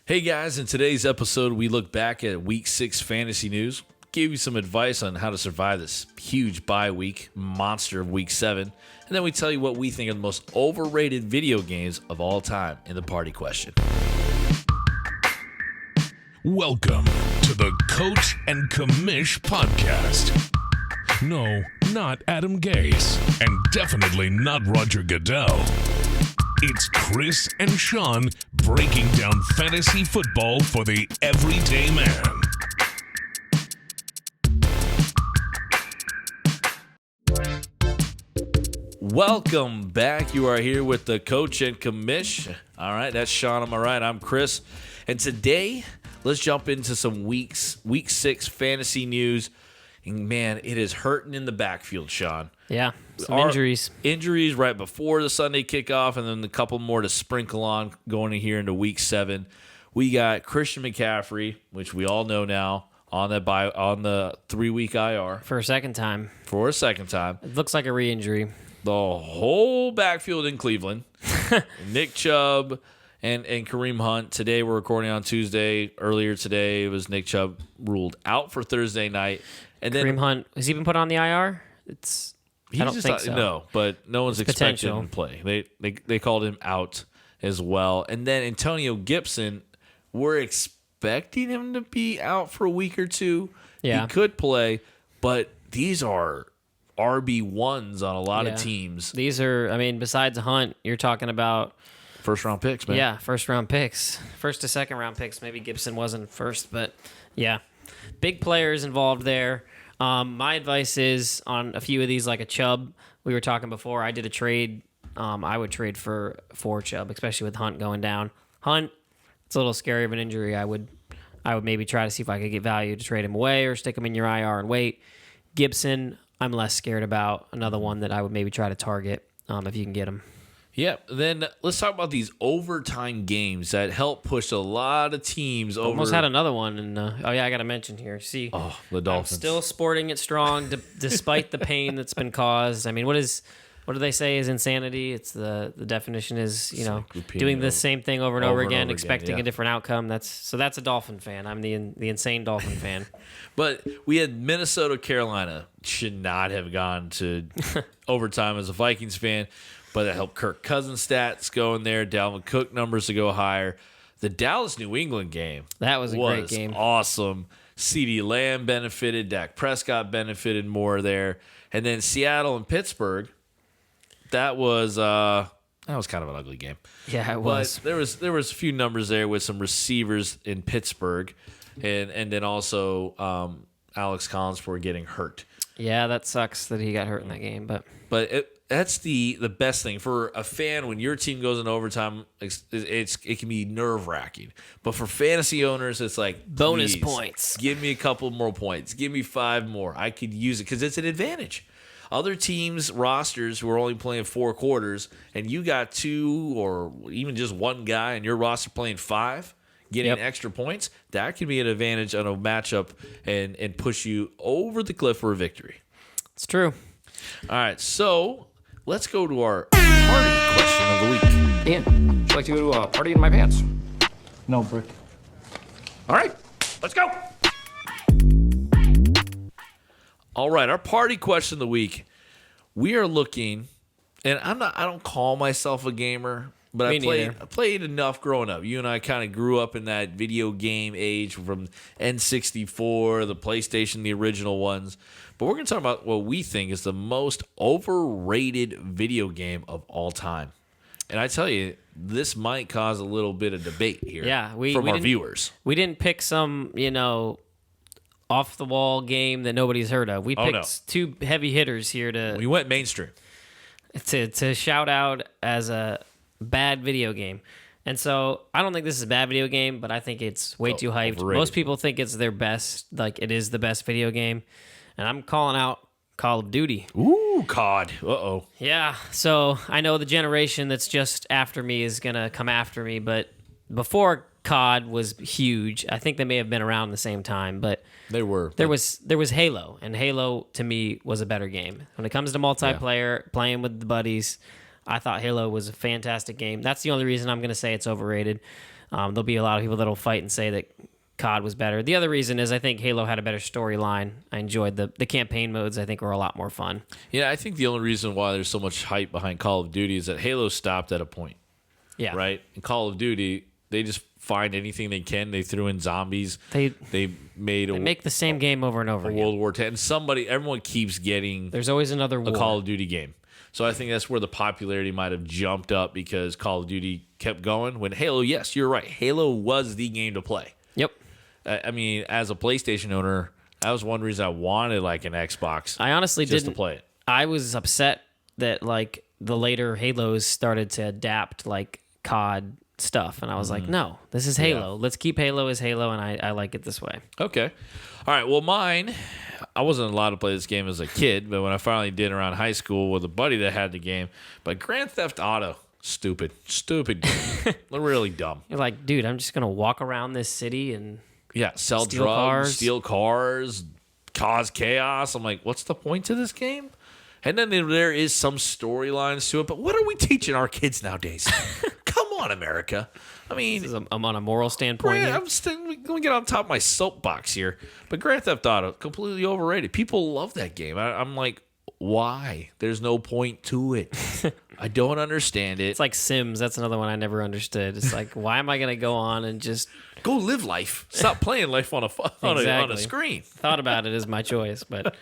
Hey guys, in today's episode, we look back at Week 6 fantasy news, gave you some advice on how to survive this huge bye week monster of Week 7, and then we tell you what we think are the most overrated video games of all time in the party question. Welcome to the Coach and Commish podcast. No, not Adam Gase, and definitely not Roger Goodell. It's Chris and Sean breaking down fantasy football for the everyday man. Welcome back. You are here with the Coach and Commish. All right, that's Sean on my right. I'm Chris. And today, let's jump into some Week 6 fantasy news. And man, it is hurting in the backfield, Sean. Yeah, some injuries. Injuries right before the Sunday kickoff, and then a couple more to sprinkle on going in here into Week 7. We got Christian McCaffrey, which we all know now, on the 3-week IR. For a second time. It looks like a re-injury. The whole backfield in Cleveland, Nick Chubb and Kareem Hunt. Today we're recording on Tuesday. Earlier today it was Nick Chubb ruled out for Thursday night. And then Kareem Hunt, has he been put on the IR? I don't think so. No, but no one's expecting him to play. They called him out as well. And then Antonio Gibson, we're expecting him to be out for a week or two. Yeah. He could play, but these are RB1s on a lot of teams. These are, besides Hunt, you're talking about first-round picks, man. Yeah, first-round picks. First to second-round picks. Maybe Gibson wasn't first, but yeah. Big players involved there. My advice is on a few of these, like a Chubb. We were talking before. I did a trade. I would trade for Chubb, especially with Hunt going down. Hunt, it's a little scary of an injury. I would maybe try to see if I could get value to trade him away or stick him in your IR and wait. Gibson, I'm less scared about. Another one that I would maybe try to target if you can get him. Yeah, then let's talk about these overtime games that help push a lot of teams over. Almost had another one, and I got to mention here. See, the Dolphins. I'm still sporting it strong despite the pain that's been caused. I mean, what do they say is insanity? It's the definition is doing the same thing over and over again, expecting a different outcome. That's a Dolphin fan. I'm the insane Dolphin fan. But we had Minnesota, Carolina. Should not have gone to overtime as a Vikings fan. But it helped Kirk Cousins' stats go in there, Dalvin Cook numbers to go higher. The Dallas-New England game that was a great game. Awesome. CeeDee Lamb benefited. Dak Prescott benefited more there. And then Seattle and Pittsburgh, that was kind of an ugly game. Yeah, it was. But there was a few numbers there with some receivers in Pittsburgh, and then also Alex Collins for getting hurt. Yeah, that sucks that he got hurt in that game. But that's the best thing for a fan when your team goes in overtime. It can be nerve-wracking, but for fantasy owners, it's like bonus points. Give me a couple more points. Give me 5 more. I could use it because it's an advantage. Other teams' rosters who are only playing 4 quarters, and you got 2 or even just 1 guy in your roster playing 5, getting extra points. That can be an advantage on a matchup and push you over the cliff for a victory. It's true. All right, so let's go to our party question of the week. Ian, would you like to go to a party in my pants? No, Brick. All right, let's go. All right, our party question of the week. We are looking, and I don't call myself a gamer, but I played enough growing up. You and I kind of grew up in that video game age from N64, the PlayStation, the original ones. But we're going to talk about what we think is the most overrated video game of all time. And I tell you, this might cause a little bit of debate here from our viewers. We didn't pick some, off-the-wall game that nobody's heard of. We picked 2 heavy hitters here We went mainstream. To shout out as a bad video game. And so I don't think this is a bad video game, but I think it's way too hyped. Overrated. Most people think it's their best, like it is the best video game. And I'm calling out Call of Duty. Ooh, COD. Uh-oh. Yeah, so I know the generation that's just after me is going to come after me, but before COD was huge, I think they may have been around the same time, but they were. There was Halo, and Halo to me was a better game. When it comes to multiplayer, playing with the buddies, I thought Halo was a fantastic game. That's the only reason I'm going to say it's overrated. There'll be a lot of people that'll fight and say that COD was better. The other reason is I think Halo had a better storyline. I enjoyed the campaign modes. I think were a lot more fun. Yeah, I think the only reason why there's so much hype behind Call of Duty is that Halo stopped at a point. Yeah. Right? In Call of Duty, they just find anything they can. They threw in zombies. They make the same game over and over again. World War X. And everyone keeps getting There's always another war. a Call of Duty game. So I think that's where the popularity might have jumped up because Call of Duty kept going. When Halo, yes, you're right. Halo was the game to play. Yep. I mean, as a PlayStation owner, that was one reason I wanted like an Xbox. I honestly just didn't to play it. I was upset that like the later Halos started to adapt like COD stuff, and I was like, no, this is Halo. Let's keep Halo as Halo, and I like it this way. Okay. All right. Well, mine, I wasn't allowed to play this game as a kid, but when I finally did around high school with a buddy that had the game, but Grand Theft Auto, stupid game. Really dumb. You're like, dude, I'm just gonna walk around this city and sell steal drugs, cars. steal cars, cause chaos. I'm like, what's the point to this game? And then there is some storylines to it, but what are we teaching our kids nowadays? Come on, America. I mean, I'm on a moral standpoint. I'm going to get on top of my soapbox here, but Grand Theft Auto, completely overrated. People love that game. I'm like, why? There's no point to it. I don't understand it. It's like Sims. That's another one I never understood. It's like, why am I going to go on and just go live life? Stop playing life on a screen. Thought about it as my choice, but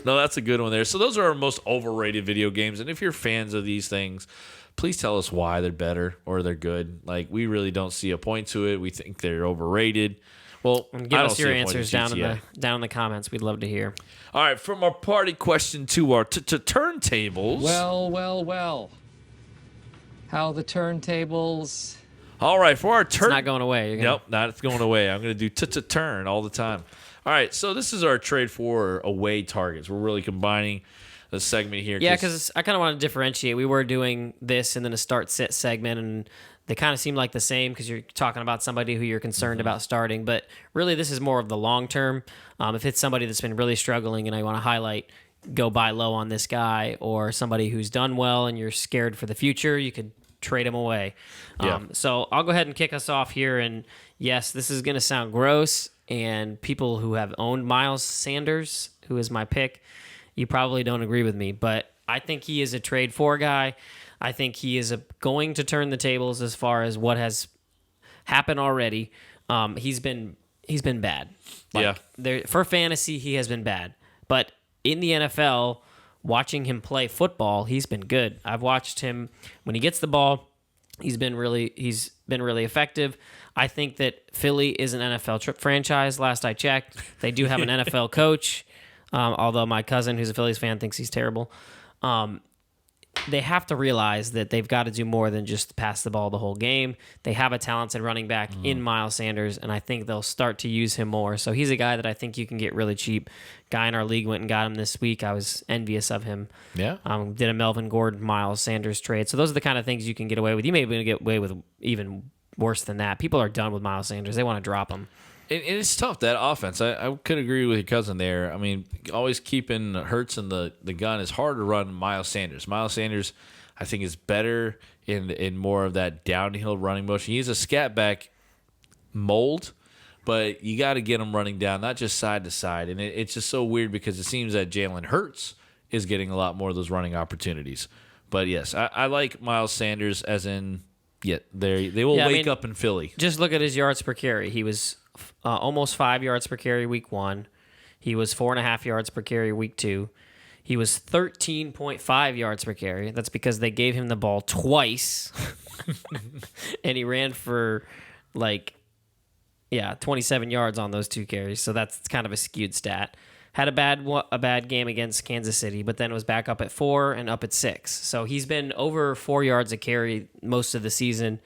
no, that's a good one there. So those are our most overrated video games. And if you're fans of these things, please tell us why they're better or they're good. Like, we really don't see a point to it. We think they're overrated. Well, give us your answers down in the comments. We'd love to hear. All right, from our party question to our turntables. Well. How the turntables? All right, for our turn. It's not going away. Nope, not going away. I'm going to do turn all the time. All right, so this is our trade for away targets. We're really combining the segment here. Yeah, because I kind of want to differentiate. We were doing this and then a start sit segment, and they kind of seem like the same because you're talking about somebody who you're concerned about starting. But really, this is more of the long term. If it's somebody that's been really struggling and I want to highlight, go buy low on this guy, or somebody who's done well and you're scared for the future, you could trade him away. So I'll go ahead and kick us off here. And yes, this is going to sound gross. And people who have owned Miles Sanders, who is my pick, you probably don't agree with me. But I think he is a trade for guy. I think he is going to turn the tables as far as what has happened already. He's been bad. For fantasy, he has been bad. But in the NFL, watching him play football, he's been good. I've watched him when he gets the ball. He's been really effective. I think that Philly is an NFL franchise. Last I checked, they do have an NFL coach. Although my cousin, who's a Phillies fan, thinks he's terrible. They have to realize that they've got to do more than just pass the ball the whole game. They have a talented running back in Miles Sanders, and I think they'll start to use him more. So he's a guy that I think you can get really cheap. Guy in our league went and got him this week. I was envious of him. Yeah. Did a Melvin Gordon, Miles Sanders trade. So those are the kind of things you can get away with. You may be able to get away with even worse than that. People are done with Miles Sanders. They want to drop him. It's tough, that offense. I could agree with your cousin there. I mean, always keeping Hurts in the gun is hard to run Miles Sanders. Miles Sanders, I think, is better in more of that downhill running motion. He's a scat back mold, but you got to get him running down, not just side to side. And it's just so weird because it seems that Jalen Hurts is getting a lot more of those running opportunities. But, yes, I like Miles Sanders as in, they will wake up in Philly. Just look at his yards per carry. He was almost 5 yards per carry week 1. He was 4.5 yards per carry week 2. He was 13.5 yards per carry. That's because they gave him the ball twice. And he ran for 27 yards on those 2 carries. So that's kind of a skewed stat. Had a bad game against Kansas City, but then was back up at 4 and up at 6. So he's been over 4 yards a carry most of the season.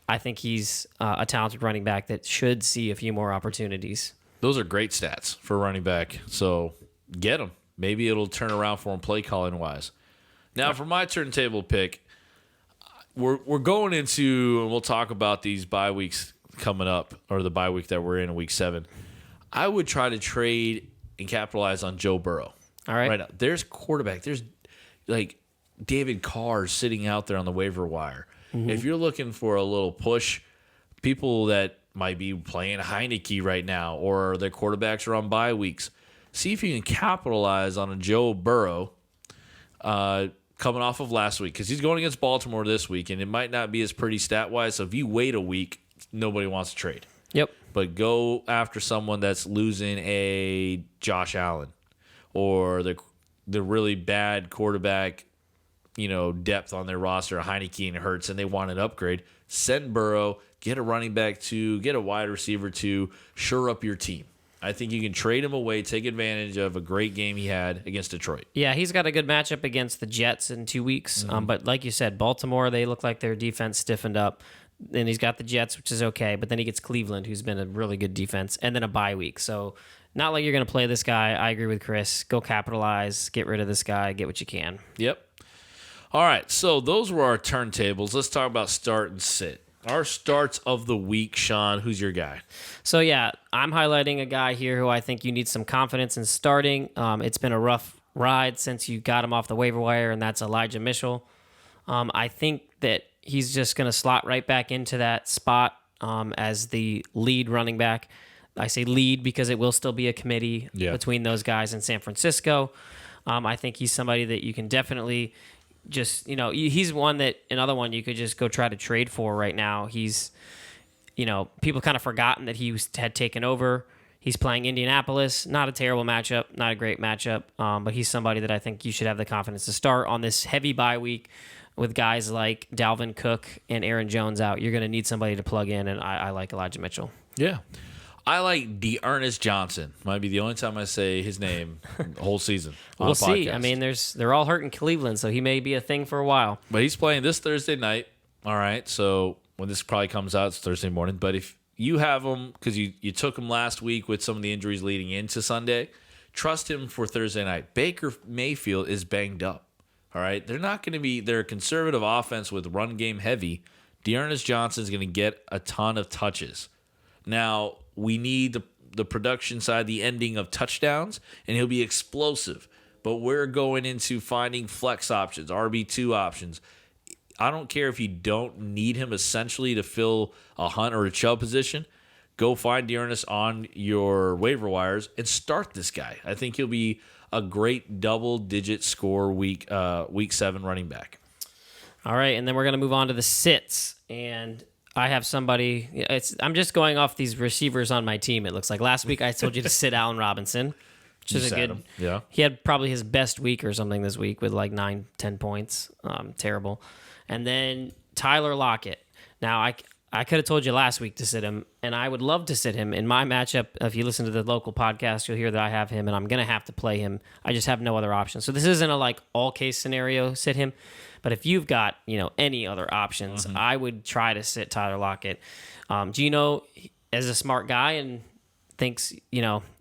I think he's a talented running back that should see a few more opportunities. Those are great stats for a running back. So get him. Maybe it'll turn around for him play calling wise. Now, for my turntable pick, we're going into, and we'll talk about these bye weeks coming up, or the bye week that we're in week 7. I would try to trade and capitalize on Joe Burrow. All right. Right now, there's quarterback. There's David Carr sitting out there on the waiver wire. Mm-hmm. If you're looking for a little push, people that might be playing Heineke right now, or their quarterbacks are on bye weeks. See if you can capitalize on a Joe Burrow coming off of last week, because he's going against Baltimore this week, and it might not be as pretty stat-wise. So if you wait a week, nobody wants to trade. Yep. But go after someone that's losing a Josh Allen or the really bad quarterback, depth on their roster, Heineke and Hurts, and they want an upgrade. Send Burrow, get a running back 2, get a wide receiver 2, shore up your team. I think you can trade him away, take advantage of a great game he had against Detroit. Yeah, he's got a good matchup against the Jets in 2 weeks. But like you said, Baltimore, they look like their defense stiffened up. Then he's got the Jets, which is okay. But then he gets Cleveland, who's been a really good defense, and then a bye week. So not like you're going to play this guy. I agree with Chris. Go capitalize. Get rid of this guy. Get what you can. Yep. All right, so those were our turntables. Let's talk about start and sit. Our starts of the week, Sean. Who's your guy? So, yeah, I'm highlighting a guy here who I think you need some confidence in starting. It's been a rough ride since you got him off the waiver wire, and that's Elijah Mitchell. I think that he's just going to slot right back into that spot as the lead running back. I say lead because it will still be a committee between those guys in San Francisco. I think he's somebody that you can definitely just, he's another one you could just go try to trade for right now. He's, people kind of forgotten that he had taken over. He's playing Indianapolis. Not a terrible matchup, not a great matchup, but he's somebody that I think you should have the confidence to start on this heavy bye week with guys like Dalvin Cook and Aaron Jones out. You're going to need somebody to plug in, and I like Elijah Mitchell. Yeah. I like D'Ernest Johnson. Might be the only time I say his name the whole season. We'll see. I mean, they're all hurt in Cleveland, so he may be a thing for a while. But he's playing this Thursday night. All right, so when this probably comes out, it's Thursday morning. But if you have him, because you took him last week with some of the injuries leading into Sunday, trust him for Thursday night. Baker Mayfield is banged up. All right, they're not going to be. They're a conservative offense with run game heavy. D'Ernest Johnson is going to get a ton of touches. Now, we need the production side, the ending of touchdowns, and he'll be explosive. But we're going into finding flex options, RB2 options. I don't care if you don't need him essentially to fill a Hunt or a Chubb position. Go find D'Ernest on your waiver wires and start this guy. I think he'll be a great double-digit score week 7 running back. All right, and then we're going to move on to the sits. And I have somebody. I'm just going off these receivers on my team. It looks like last week I told you to sit Allen Robinson, which is a good. Him. Yeah, he had probably his best week or something this week with like 9-10 points. Terrible. And then Tyler Lockett. Now I could have told you last week to sit him, and I would love to sit him in my matchup. If you listen to the local podcast, you'll hear that I have him, and I'm gonna have to play him. I just have no other option. So this isn't a all case scenario sit him. But if you've got, any other options, I would try to sit Tyler Lockett. Gino, as a smart guy and thinks,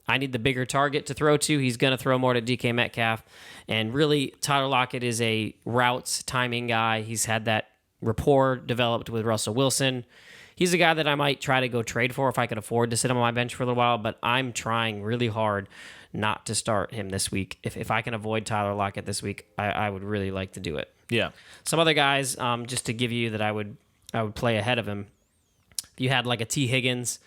I need the bigger target to throw to, he's going to throw more to DK Metcalf. And really, Tyler Lockett is a routes timing guy. He's had that rapport developed with Russell Wilson. He's a guy that I might try to go trade for if I could afford to sit him on my bench for a little while, but I'm trying really hard not to start him this week. If I can avoid Tyler Lockett this week, I would really like to do it. Yeah. Some other guys, just to give you that I would play ahead of him. If you had like a T. Higgins,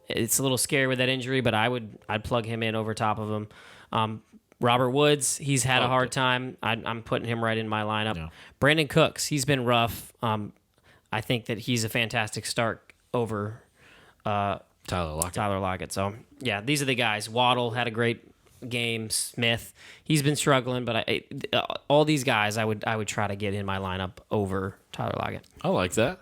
it's a little scary with that injury, but I'd plug him in over top of him. Robert Woods, he's had a hard time. I'm putting him right in my lineup. Yeah. Brandon Cooks, he's been rough. I think that he's a fantastic start over Tyler Lockett. So, yeah, these are the guys. Waddle had a great game. Smith, he's been struggling, but all these guys I would try to get in my lineup over Tyler Lockett. I like that.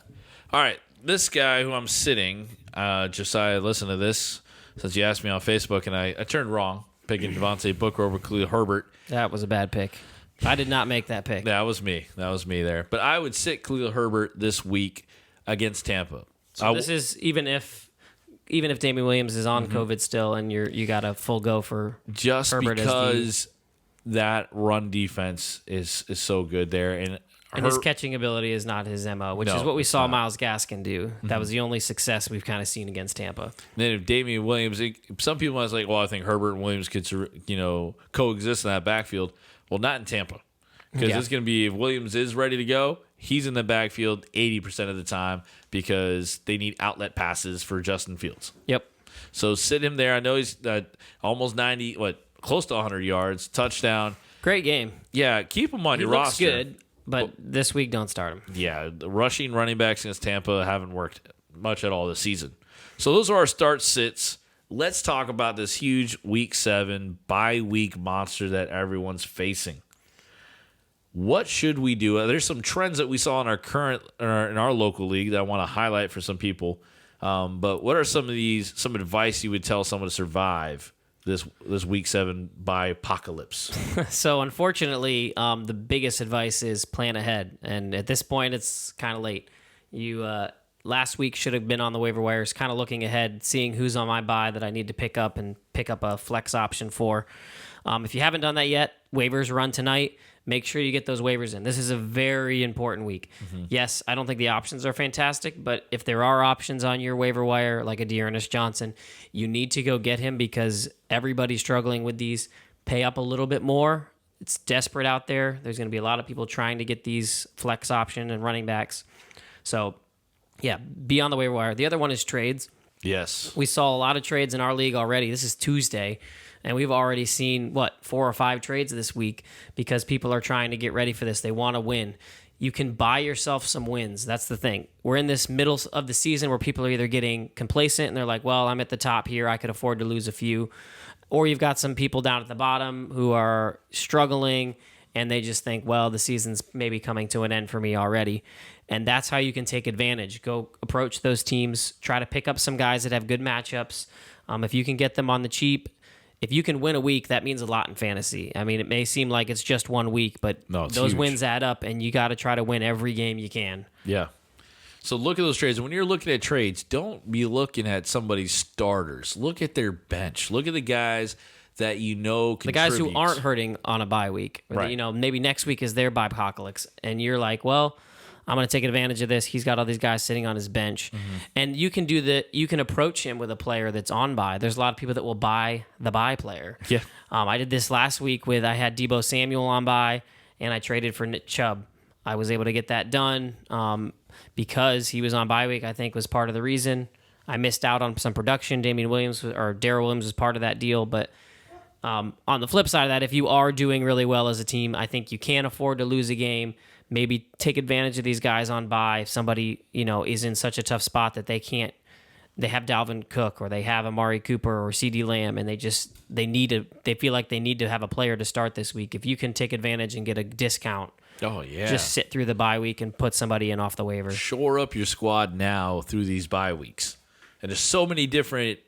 All right, this guy who I'm sitting, Josiah, listen to this since you asked me on Facebook, and I turned wrong picking Devontae Booker over Khalil Herbert. That was a bad pick. I did not make that pick. That was me there. But I would sit Khalil Herbert this week against Tampa. So this is even if Damian Williams is on COVID still, and you got a full go for just Herbert because that run defense is so good there, and his catching ability is not his MO, which is what we saw Myles Gaskin do. That was the only success we've kind of seen against Tampa. And then if Damian Williams, some people might say, well, I think Herbert and Williams could coexist in that backfield. Well, not in Tampa, because it's going to be if Williams is ready to go, he's in the backfield 80% of the time because they need outlet passes for Justin Fields. Yep. So sit him there. I know he's almost 90, close to 100 yards, touchdown. Great game. Yeah, keep him on He your looks roster. good, but this week don't start him. Yeah, the rushing running backs against Tampa haven't worked much at all this season. So those are our start sits. Let's talk about this huge Week 7 bye-week monster that everyone's facing. What should we do? There's some trends that we saw in our local league that I want to highlight for some people. But what are some advice you would tell someone to survive this Week 7 bye apocalypse? So unfortunately, the biggest advice is plan ahead, and at this point, it's kind of late. You last week should have been on the waiver wires, kind of looking ahead, seeing who's on my bye that I need to pick up a flex option for. If you haven't done that yet, waivers run tonight. Make sure you get those waivers in. This is a very important week. Mm-hmm. Yes, I don't think the options are fantastic, but if there are options on your waiver wire, like a Dearness Johnson, you need to go get him because everybody's struggling with these. Pay up a little bit more. It's desperate out there. There's going to be a lot of people trying to get these flex option and running backs. So, yeah, be on the waiver wire. The other one is trades. Yes. We saw a lot of trades in our league already. This is Tuesday. And we've already seen, 4 or 5 trades this week because people are trying to get ready for this. They want to win. You can buy yourself some wins. That's the thing. We're in this middle of the season where people are either getting complacent and they're like, well, I'm at the top here. I could afford to lose a few. Or you've got some people down at the bottom who are struggling and they just think, well, the season's maybe coming to an end for me already. And that's how you can take advantage. Go approach those teams. Try to pick up some guys that have good matchups. If you can get them on the cheap, if you can win a week, that means a lot in fantasy. I mean, it may seem like it's just 1 week, but those huge wins add up, and you got to try to win every game you can. Yeah. So look at those trades. When you're looking at trades, don't be looking at somebody's starters. Look at their bench. Look at the guys that you know contribute. The guys who aren't hurting on a bye week. Right. Maybe next week is their bye apocalypse, and you're like, well, I'm going to take advantage of this. He's got all these guys sitting on his bench. Mm-hmm. And you can approach him with a player that's on bye. There's a lot of people that will buy the bye player. Yeah. I did this last week I had Deebo Samuel on bye, and I traded for Nick Chubb. I was able to get that done because he was on bye week, I think was part of the reason. I missed out on some production. Darrell Williams was part of that deal. But on the flip side of that, if you are doing really well as a team, I think you can't afford to lose a game. Maybe take advantage of these guys on bye. If somebody, is in such a tough spot that they have Dalvin Cook or they have Amari Cooper or CeeDee Lamb and they feel like they need to have a player to start this week. If you can take advantage and get a discount, just sit through the bye week and put somebody in off the waiver. Shore up your squad now through these bye weeks. And there's so many different,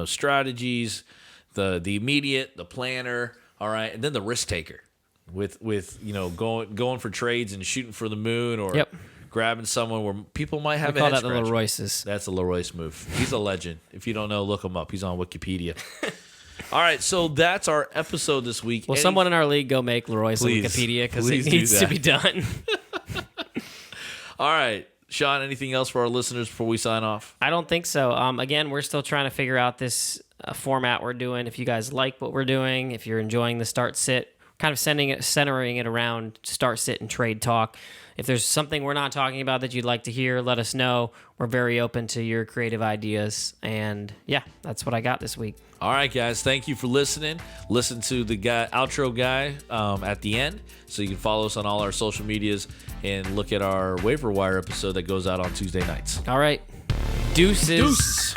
strategies, the immediate, the planner, all right, and then the risk taker. With going for trades and shooting for the moon or grabbing someone where people might have we a call head that the scratcher. Leroy's. That's a Leroy's move. He's a legend. If you don't know, look him up. He's on Wikipedia. All right, so that's our episode this week. Will someone in our league go make Leroy's on Wikipedia because it needs to be done? All right, Sean, anything else for our listeners before we sign off? I don't think so. Again, we're still trying to figure out this format we're doing. If you guys like what we're doing, if you're enjoying the start sit, kind of centering it around start, sit, and trade talk. If there's something we're not talking about that you'd like to hear, let us know. We're very open to your creative ideas. And yeah, that's what I got this week. All right, guys. Thank you for listening. Listen to the outro guy at the end. So you can follow us on all our social medias and look at our waiver wire episode that goes out on Tuesday nights. All right. Deuces. Deuces.